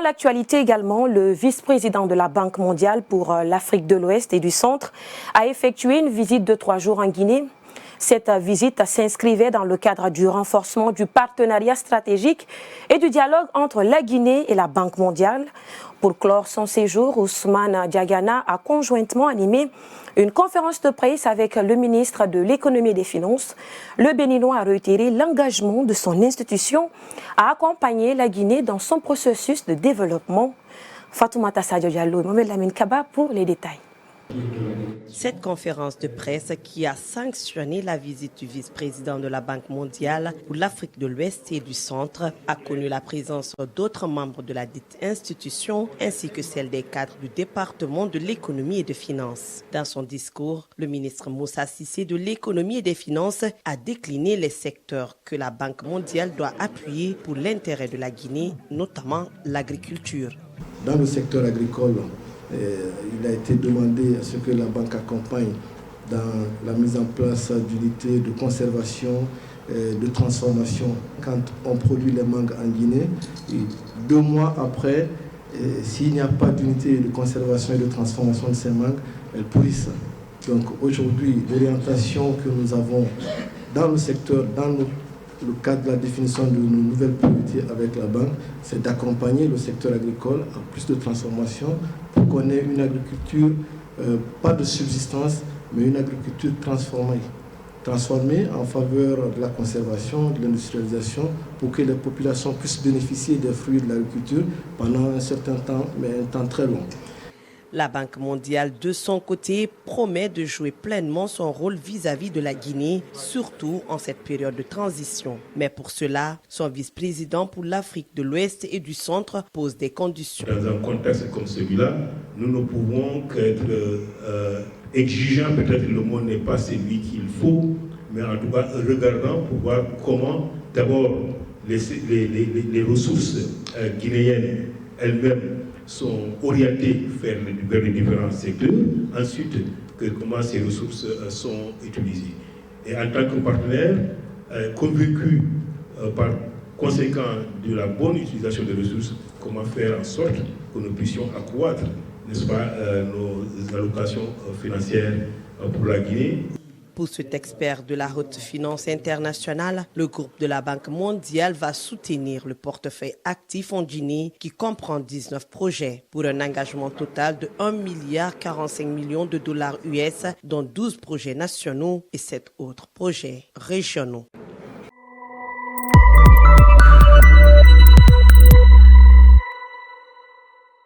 l'actualité également, le vice-président de la Banque mondiale pour l'Afrique de l'Ouest et du Centre a effectué une visite de 3 jours en Guinée. Cette visite s'inscrivait dans le cadre du renforcement du partenariat stratégique et du dialogue entre la Guinée et la Banque mondiale. Pour clore son séjour, Ousmane Diagana a conjointement animé une conférence de presse avec le ministre de l'Économie et des Finances. Le Béninois a réitéré l'engagement de son institution à accompagner la Guinée dans son processus de développement. Fatoumata Sadio Diallo et Mohamed Lamine Kaba pour les détails. Cette conférence de presse qui a sanctionné la visite du vice-président de la Banque mondiale pour l'Afrique de l'Ouest et du Centre a connu la présence d'autres membres de la dite institution ainsi que celle des cadres du département de l'économie et des finances. Dans son discours, le ministre Moussa Cissé de l'économie et des finances a décliné les secteurs que la Banque mondiale doit appuyer pour l'intérêt de la Guinée, notamment l'agriculture. Dans le secteur agricole, il a été demandé à ce que la banque accompagne dans la mise en place d'unités de conservation, de transformation quand on produit les mangues en Guinée. Et 2 mois après, s'il n'y a pas d'unité de conservation et de transformation de ces mangues, elles pourrissent. Donc aujourd'hui, l'orientation que nous avons dans le secteur, dans le cadre de la définition de nos nouvelles priorités avec la banque, c'est d'accompagner le secteur agricole à plus de transformation pour qu'on ait une agriculture, pas de subsistance, mais une agriculture transformée en faveur de la conservation, de l'industrialisation, pour que les populations puissent bénéficier des fruits de l'agriculture pendant un certain temps, mais un temps très long. La Banque mondiale, de son côté, promet de jouer pleinement son rôle vis-à-vis de la Guinée, surtout en cette période de transition. Mais pour cela, son vice-président pour l'Afrique de l'Ouest et du Centre pose des conditions. Dans un contexte comme celui-là, nous ne pouvons qu'être exigeants. Peut-être le mot n'est pas celui qu'il faut, mais en tout cas regardant pour voir comment, d'abord, les ressources guinéennes elles-mêmes sont orientés vers les différents secteurs. Ensuite, comment ces ressources sont utilisées. Et en tant que partenaire, convaincu par conséquent de la bonne utilisation des ressources, comment faire en sorte que nous puissions accroître, n'est-ce pas, nos allocations financières pour la Guinée. Pour cet expert de la haute finance internationale, le groupe de la Banque mondiale va soutenir le portefeuille actif en Guinée qui comprend 19 projets pour un engagement total de 1,45 milliard de dollars US, dont 12 projets nationaux et 7 autres projets régionaux.